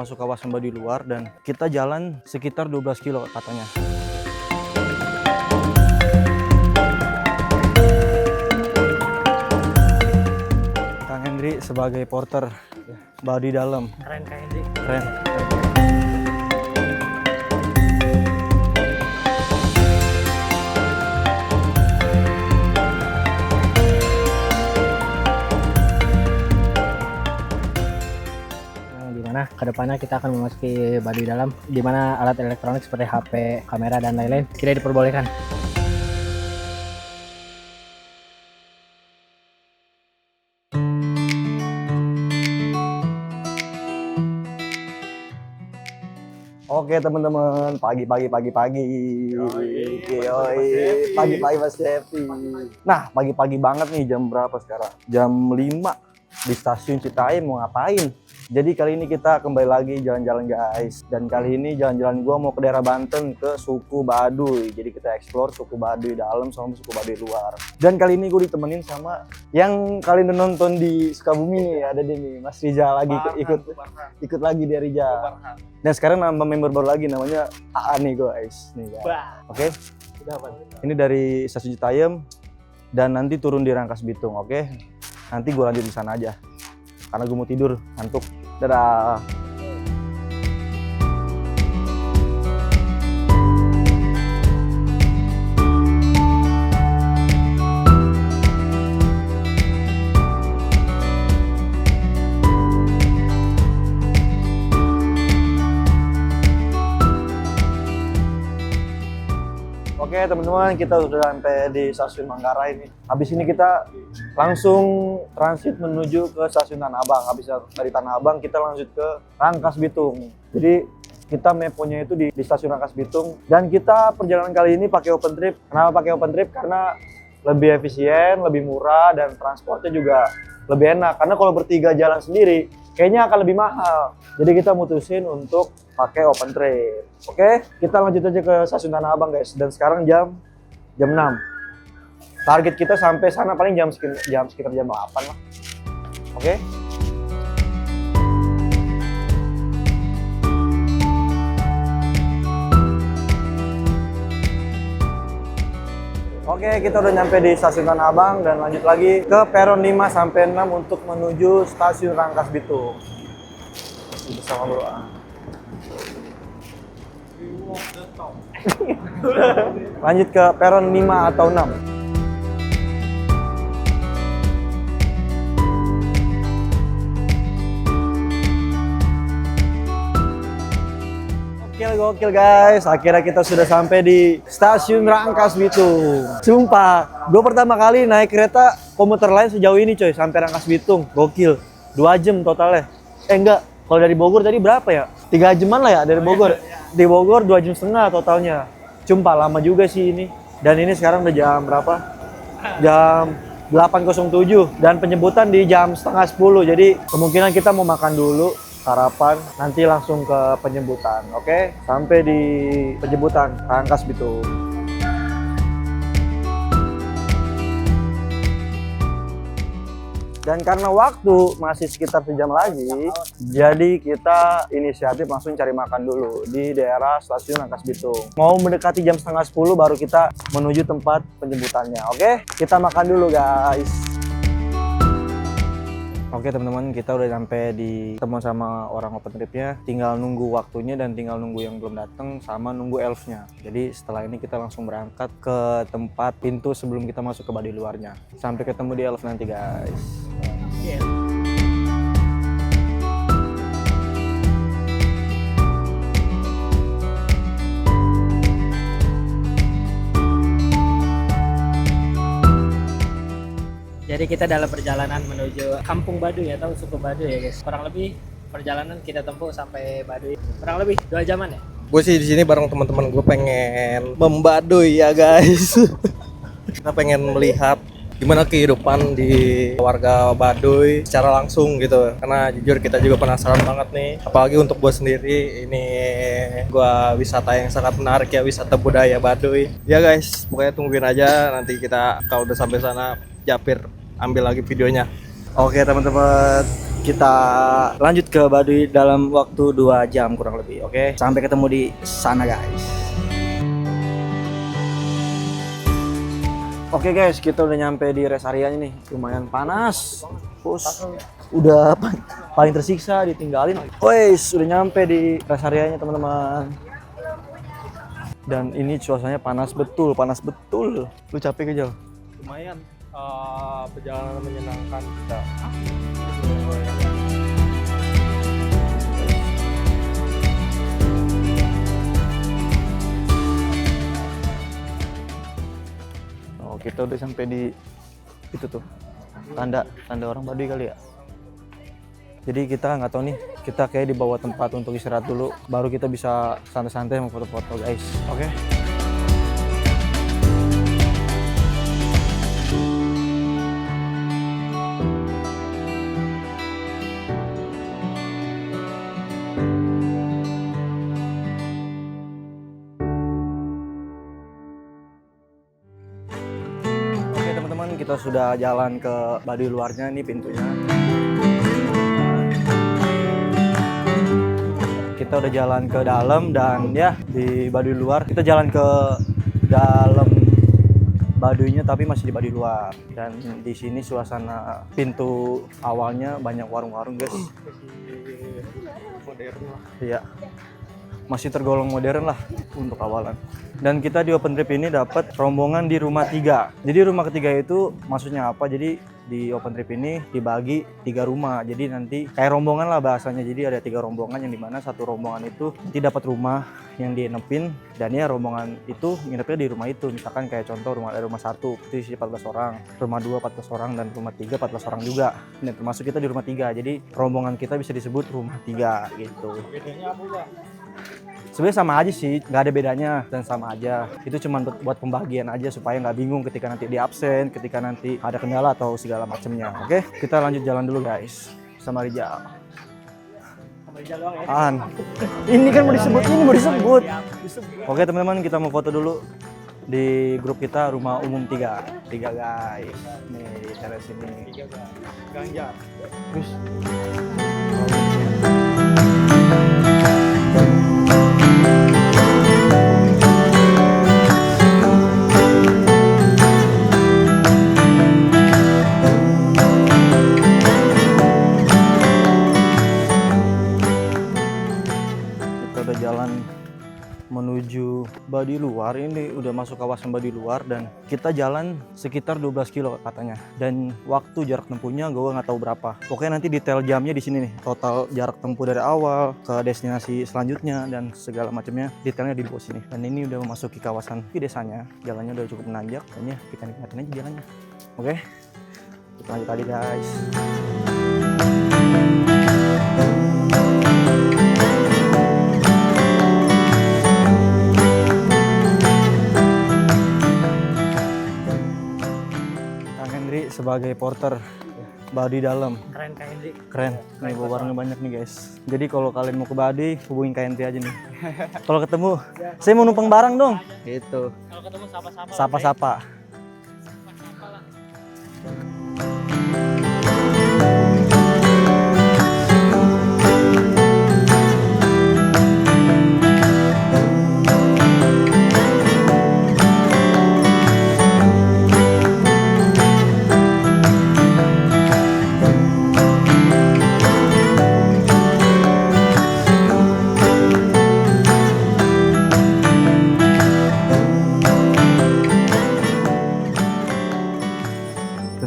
masuk kawasan Baduy luar dan kita jalan sekitar 12 kilo katanya. Kang Hendri sebagai porter Baduy dalam. Keren Kang Hendri. Keren. Dimana kedepannya kita akan memasuki Baduy dalam, di mana alat elektronik seperti HP, kamera dan lain-lain tidak diperbolehkan. Oke teman-teman, pagi. Pagi Mas Devi. Nah, pagi-pagi banget nih, jam berapa sekarang? Jam 5 di stasiun Citayam. Mau ngapain? Jadi kali ini kita kembali lagi jalan-jalan guys. Dan kali ini jalan-jalan gua mau ke daerah Banten, ke suku Baduy. Jadi kita explore suku Baduy dalam sama suku Baduy luar. Dan kali ini gue ditemenin sama yang kalian udah nonton di Sukabumi nih, ada dia nih, Mas Rizal lagi ikut lagi dia Rizal. Dan sekarang nambah member baru lagi namanya AA nih guys. Nih guys. Oke. Ini dari stasiun Citayam dan nanti turun di Rangkas Bitung, oke? Nanti gue lanjut di sana aja. Karena gue mau tidur, ngantuk. Dadah. Oke teman-teman, kita sudah sampai di stasiun Manggarai ini. Habis ini kita langsung transit menuju ke stasiun Tanah Abang. Habis dari Tanah Abang kita lanjut ke Rangkas Bitung. Jadi kita meponya itu di stasiun Rangkas Bitung. Dan kita perjalanan kali ini pakai open trip. Kenapa pakai open trip? Karena lebih efisien, lebih murah, dan transportnya juga lebih enak. Karena kalau bertiga jalan sendiri, kayaknya akan lebih mahal. Jadi kita mutusin untuk pakai open trip. Oke, kita lanjut aja ke stasiun Tanah Abang guys. Dan sekarang jam 6. Target kita sampai sana paling sekitar jam 8 lah. Oke. Oke, kita udah nyampe di stasiun Tanah Abang dan lanjut lagi ke peron 5 sampai 6 untuk menuju stasiun Rangkas Bitung. Masih bersama Bro. Lanjut ke peron 5 atau 6. Gokil guys, akhirnya kita sudah sampai di stasiun Rangkas Bitung. Sumpah, gue pertama kali naik kereta komuter lain sejauh ini coy, sampai Rangkas Bitung. Gokil, 2 jam totalnya. Enggak, kalau dari Bogor tadi berapa ya? 3 jaman lah ya dari Bogor. Di Bogor 2,5 jam totalnya. Sumpah lama juga sih ini. Dan ini sekarang udah jam berapa? Jam 8.07 dan penjemputan di jam setengah 10. Jadi kemungkinan kita mau makan dulu, sarapan, nanti langsung ke penjemputan. Oke, sampai di penjemputan Rangkas Bitung. Dan karena waktu masih sekitar sejam lagi, jadi kita inisiatif langsung cari makan dulu di daerah stasiun Rangkas Bitung. Mau mendekati jam setengah 10 baru kita menuju tempat penjemputannya. Oke, kita makan dulu guys. Oke teman-teman, kita udah sampai di temuan sama orang open tripnya. Tinggal nunggu waktunya dan tinggal nunggu yang belum datang sama nunggu elfnya. Jadi setelah ini kita langsung berangkat ke tempat pintu sebelum kita masuk ke Baduy luarnya. Sampai ketemu di elf nanti guys. Jadi kita dalam perjalanan menuju Kampung Baduy atau suku Baduy ya guys. Kurang lebih perjalanan kita tempuh sampai Baduy kurang lebih 2 jaman ya. Gue sih di sini bareng teman-teman gue pengen membaduy ya guys. Kita pengen melihat gimana kehidupan di warga Baduy secara langsung gitu. Karena jujur kita juga penasaran banget nih. Apalagi untuk gue sendiri, ini gue wisata yang sangat menarik ya, wisata budaya Baduy. Ya guys, pokoknya tungguin aja nanti kita kalau udah sampai sana Japir ambil lagi videonya. Oke teman-teman, kita lanjut ke Baduy dalam waktu 2 jam kurang lebih. Oke, sampai ketemu di sana guys. Oke guys, kita udah nyampe di rest area-nya nih. Lumayan panas. Bos, udah paling tersiksa ditinggalin. Wes, udah nyampe di rest area-nya teman-teman. Dan ini suasananya panas betul, panas betul. Lu capek gak, Jal? Lumayan perjalanan menyenangkan kita. Oh, kita udah sampai di itu tuh. Tanda orang Baduy kali ya. Jadi kita nggak tahu nih, kita kayak dibawa tempat untuk istirahat dulu, baru kita bisa santai-santai mau foto-foto guys. Oke. Oke teman-teman, kita sudah jalan ke Baduy luarnya, ini pintunya. Kita udah jalan ke dalam dan ya di Baduy luar. Kita jalan ke dalam Baduynya tapi masih di Baduy luar. Dan di sini suasana pintu awalnya banyak warung-warung guys. Modern lah. Iya. Masih tergolong modern lah untuk awalan. Dan kita di open trip ini dapat rombongan di rumah 3. Jadi rumah ketiga itu maksudnya apa? Jadi di open trip ini dibagi 3 rumah. Jadi nanti kayak rombongan lah bahasanya. Jadi ada 3 rombongan yang dimana satu rombongan itu nanti dapat rumah yang dienepin, dan ya rombongan itu nginepnya di rumah itu. Misalkan kayak contoh rumah 1 itu isi 14 orang, rumah 2 14 orang, dan rumah 3 14 orang juga. Ini termasuk kita di rumah 3. Jadi rombongan kita bisa disebut rumah 3 gitu. Bedanya apa ya? Sebenarnya sama aja sih, nggak ada bedanya dan sama aja. Itu cuma buat pembagian aja supaya nggak bingung ketika nanti di absen, ketika nanti ada kendala atau segala macamnya. Oke, kita lanjut jalan dulu guys sama Rijal. Sama Rijal doang ya. Ini kan mau disebut. Oke teman-teman, kita mau foto dulu di grup kita rumah umum 3 guys. Nih di teras sini. Ganjar. Terus. Jalan menuju Baduy luar, ini udah masuk kawasan Baduy luar dan kita jalan sekitar 12 kilo katanya, dan waktu jarak tempuhnya gue nggak tahu berapa. Pokoknya nanti detail jamnya di sini nih, total jarak tempuh dari awal ke destinasi selanjutnya dan segala macamnya detailnya di bawah sini. Dan ini udah memasuki kawasan di desanya, jalannya udah cukup menanjak, kayaknya kita nikmatin aja jalannya. Oke, kita lanjut tadi guys. Sebagai porter Baduy dalam. Keren Kak Hendri. Keren. Nih bawa barangnya banyak nih guys. Jadi kalau kalian mau ke Baduy, hubungin Kak Hendri aja nih. Kalau ketemu, saya mau numpang barang dong. Gitu. Kalau ketemu sapa-sapa. Sapa-sapa.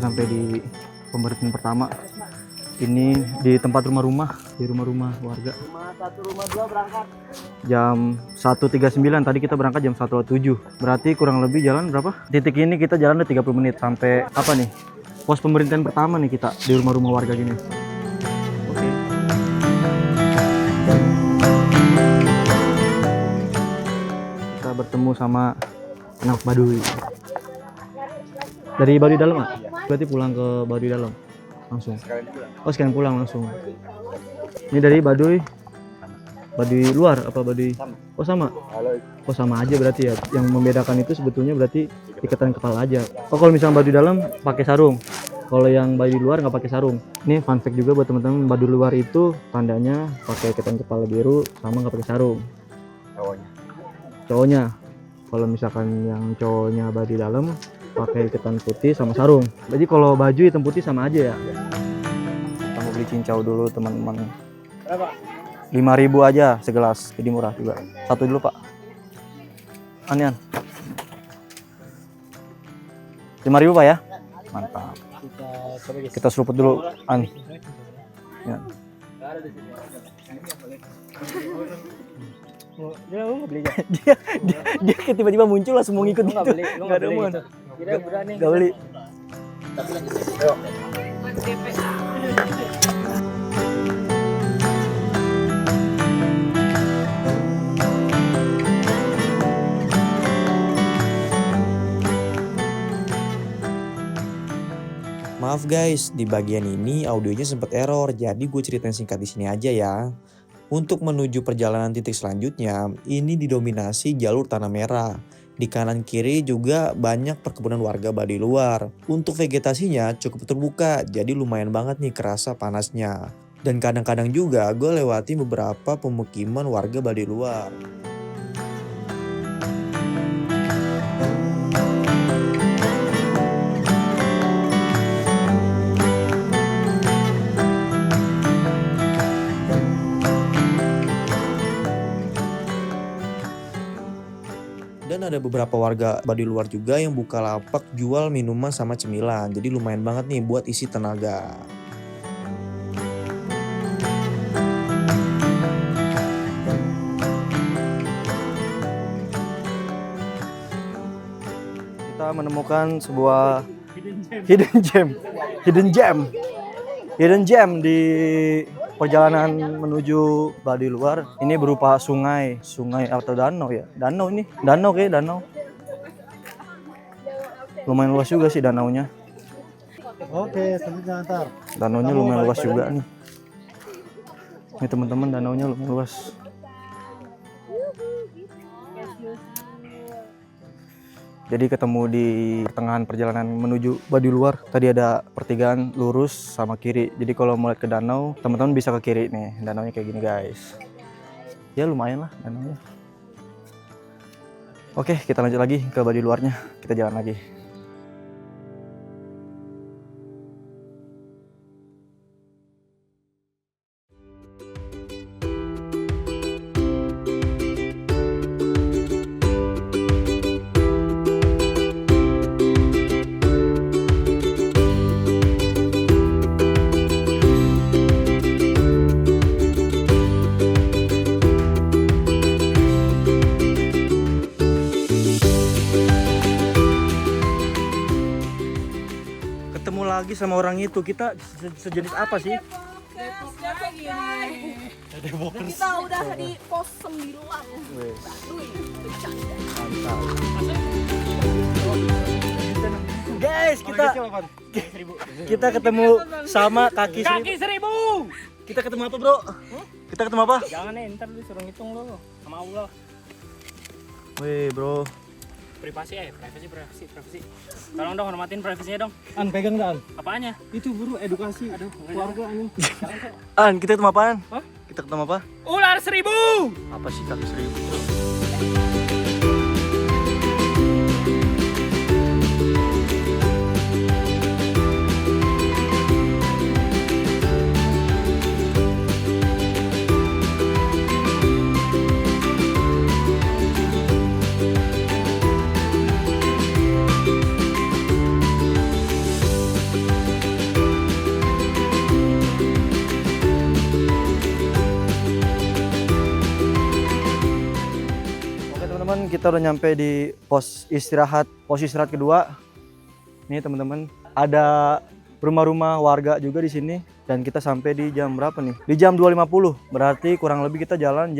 Sampai di pemberhentian pertama ini di tempat rumah-rumah, di rumah-rumah warga. Rumah 1, rumah 2 berangkat Jam 1.39, tadi kita berangkat jam 1.07. Berarti kurang lebih jalan berapa? Titik ini kita jalan udah 30 menit sampai apa nih? Pos pemberhentian pertama nih kita di rumah-rumah warga gini. Oke. Kita bertemu sama anak Baduy. Dari Baduy dalam nggak? Berarti pulang ke Baduy dalam langsung. Oh sekalian pulang langsung. Ini dari Baduy luar apa Baduy? Oh sama. Oh sama aja berarti ya. Yang membedakan itu sebetulnya berarti ikatan kepala aja. Oh kalau misalnya Baduy dalam pakai sarung. Kalau yang Baduy luar nggak pakai sarung. Ini fun fact juga buat teman-teman, Baduy luar itu tandanya pakai ketan kepala biru sama nggak pakai sarung. Cowoknya. Kalau misalkan yang cowoknya Baduy dalam pakai ketan putih sama sarung. Jadi kalau baju hitam putih sama aja ya. Kita mau beli cincau dulu teman-teman. Berapa? 5.000 aja segelas, jadi murah juga. Satu dulu Pak. Anian. 5.000 Pak ya? Mantap. Kita seruput dulu, An. Ya. dia tiba-tiba muncul langsung mau ngikut gitu. Enggak ada omongan. Enggak beli. Maaf guys, di bagian ini audionya sempat error, jadi gue ceritain singkat di sini aja ya. Untuk menuju perjalanan titik selanjutnya, ini didominasi jalur tanah merah. Di kanan kiri juga banyak perkebunan warga Baduy luar. Untuk vegetasinya cukup terbuka, jadi lumayan banget nih kerasa panasnya. Dan kadang-kadang juga gue lewati beberapa pemukiman warga Baduy luar. Dan ada beberapa warga Baduy luar juga yang buka lapak jual minuman sama cemilan. Jadi lumayan banget nih buat isi tenaga. Kita menemukan sebuah hidden gem di perjalanan menuju Baduy luar. Ini berupa sungai atau danau ya. Danau. Lumayan luas juga sih danaunya. Oke, selanjutnya antar. Danaunya lumayan luas juga nih. Ini teman-teman, danaunya lumayan luas. Jadi ketemu di pertengahan perjalanan menuju Baduy luar. Tadi ada pertigaan lurus sama kiri. Jadi kalau mau lihat ke danau, teman-teman bisa ke kiri nih. Danaunya kayak gini guys. Ya lumayan lah danaunya. Oke, kita lanjut lagi ke Baduy luarnya. Kita jalan lagi. Ketemu lagi sama orang itu. Kita sejenis apa sih? Kita udah di pos 9. Guys, kita ketemu sama kaki 1000. Kita ketemu apa, Bro? Kita ketemu apa? Jangan nih, ntar lu suruh ngitung lo sama Allah. Wih, Bro. Privasi. Tolong dong hormatin privasinya dong. An, pegang dah, An. Apanya? Itu buru edukasi. Aduh, keluarga ini. An, kita ketemu apaan? Hah? Kita ketemu apa? Ular 1000. Apa sih kaki 1000? Kita udah nyampe di pos istirahat kedua. Nih teman-teman, ada rumah-rumah warga juga di sini dan kita sampai di jam berapa nih? Di jam 2.50. Berarti kurang lebih kita jalan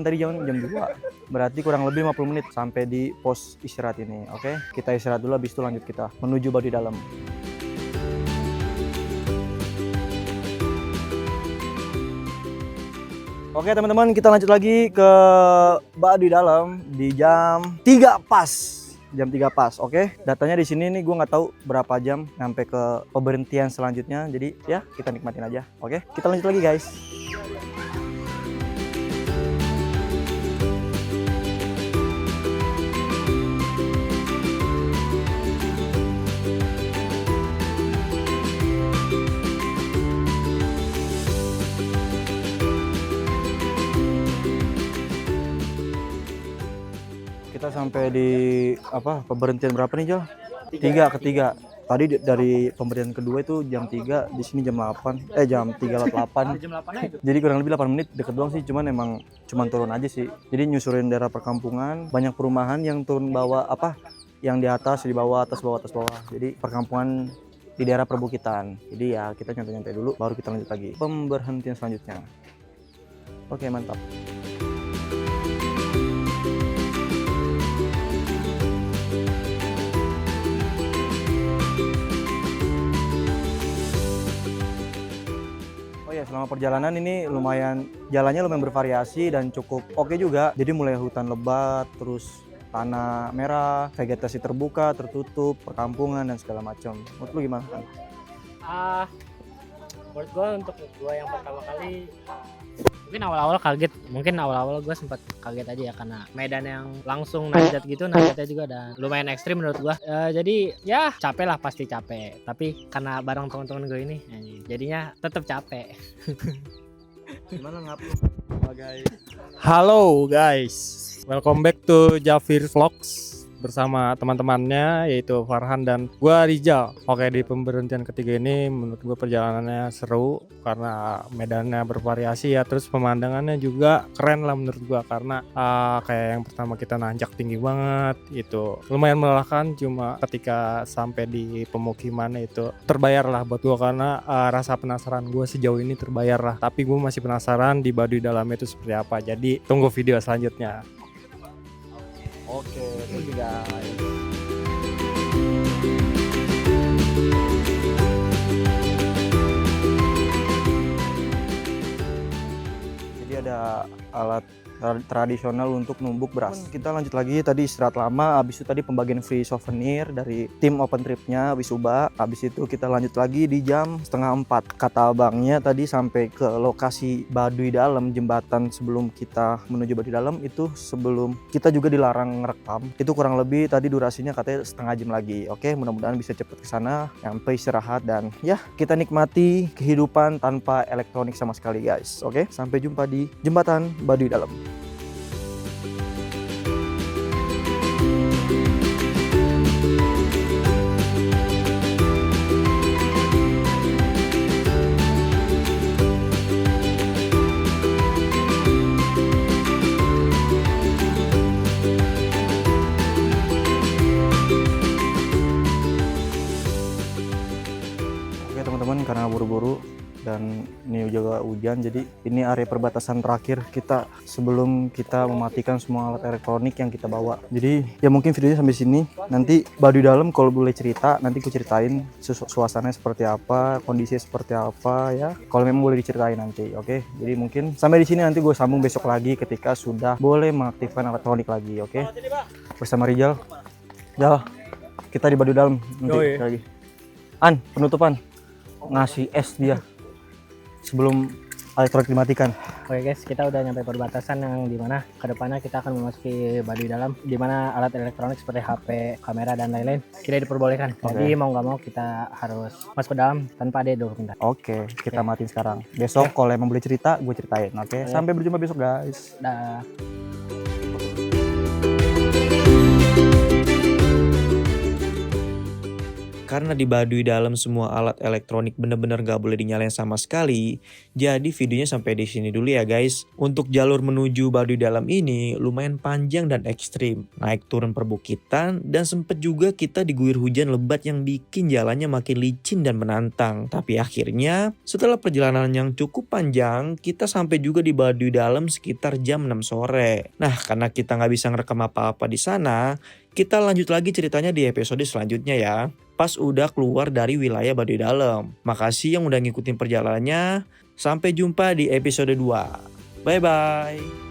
tadi jam 2. Berarti kurang lebih 50 menit sampai di pos istirahat ini. Oke, kita istirahat dulu, habis itu lanjut kita menuju Baduy dalam. Oke teman-teman, kita lanjut lagi ke Baduy dalam di jam 3 pas. jam 3 pas. Oke, datanya di sini nih gue nggak tahu berapa jam sampai ke pemberhentian selanjutnya. Jadi ya kita nikmatin aja. Oke, kita lanjut lagi guys. Kita sampai di pemberhentian berapa nih Jal? Ketiga. Tadi dari pemberhentian kedua itu jam 3, di sini jam 8. Jam 3.08. Jam 8 aja. Jadi kurang lebih 8 menit, deket doang sih, cuman turun aja sih. Jadi nyusurin daerah perkampungan, banyak perumahan yang turun bawah yang di atas, di bawah, atas bawah. Jadi perkampungan di daerah perbukitan. Jadi ya kita nyantai-nyantai dulu baru kita lanjut lagi pemberhentian selanjutnya. Oke, mantap. Selama perjalanan ini jalannya lumayan bervariasi dan cukup oke juga. Jadi mulai hutan lebat, terus tanah merah, vegetasi terbuka, tertutup, perkampungan dan segala macam. Menurut lu gimana kan? Menurut gue untuk gue yang pertama kali mungkin awal-awal gue sempat kaget aja ya, karena medan yang langsung nanjatnya juga dan lumayan ekstrim menurut gue. Jadi ya capek lah, pasti capek, tapi karena bareng teman-teman gue ini jadinya tetap capek. Gimana Halo guys, welcome back to Jafir Vlogs bersama teman-temannya yaitu Farhan dan gua Rizal. Oke, di pemberhentian ketiga ini menurut gua perjalanannya seru karena medannya bervariasi ya, terus pemandangannya juga keren lah menurut gua karena kayak yang pertama kita nanjak tinggi banget, itu lumayan melelahkan, cuma ketika sampai di pemukiman itu terbayar lah buat gua karena rasa penasaran gua sejauh ini terbayar lah, tapi gua masih penasaran di Baduy dalamnya itu seperti apa. Jadi tunggu video selanjutnya. Oke, thank you guys. Jadi ada alat tradisional untuk numbuk beras. Kita lanjut lagi, tadi istirahat lama, habis itu tadi pembagian free souvenir dari tim open tripnya Wisuba. Habis itu kita lanjut lagi di jam 3:30. Kata abangnya tadi sampai ke lokasi Baduy Dalam, jembatan sebelum kita menuju Baduy Dalam itu sebelum kita juga dilarang ngerekam. Itu kurang lebih tadi durasinya katanya setengah jam lagi. Oke, mudah-mudahan bisa cepet ke sana, sampai istirahat dan ya kita nikmati kehidupan tanpa elektronik sama sekali guys. Oke, sampai jumpa di jembatan Baduy Dalam. Teman-teman, karena buru-buru dan ini juga hujan, jadi ini area perbatasan terakhir kita sebelum kita mematikan semua alat elektronik yang kita bawa. Jadi ya mungkin videonya sampai sini. Nanti Baduy Dalam kalau boleh cerita nanti aku ceritain suasananya seperti apa, kondisinya seperti apa ya, kalau memang boleh diceritain nanti. Oke, jadi mungkin sampai di sini, nanti gue sambung besok lagi ketika sudah boleh mengaktifkan elektronik lagi. Oke, bersama Rizal. Kita di Baduy Dalam nanti lagi. Penutupan ngasih es dia sebelum elektronik dimatikan. Oke guys, kita udah nyampe perbatasan yang dimana kedepannya kita akan memasuki Baduy Dalam, dimana alat elektronik seperti HP, kamera dan lain-lain tidak diperbolehkan. Jadi mau nggak mau kita harus masuk ke dalam tanpa ada dokumen. Oke, kita matiin sekarang. Besok kalau emang boleh cerita, gue ceritain. Oke, sampai berjumpa besok guys. Dah. Karena di Baduy Dalam semua alat elektronik bener-bener gak boleh dinyalain sama sekali, jadi videonya sampai di sini dulu ya guys. Untuk jalur menuju Baduy Dalam ini lumayan panjang dan ekstrim, naik turun perbukitan, dan sempet juga kita diguyur hujan lebat yang bikin jalannya makin licin dan menantang. Tapi akhirnya setelah perjalanan yang cukup panjang, kita sampai juga di Baduy Dalam sekitar jam 6 sore. Nah, karena kita nggak bisa ngerekam apa-apa di sana, kita lanjut lagi ceritanya di episode selanjutnya ya, pas udah keluar dari wilayah Baduy Dalam. Makasih yang udah ngikutin perjalanannya. Sampai jumpa di episode 2. Bye-bye.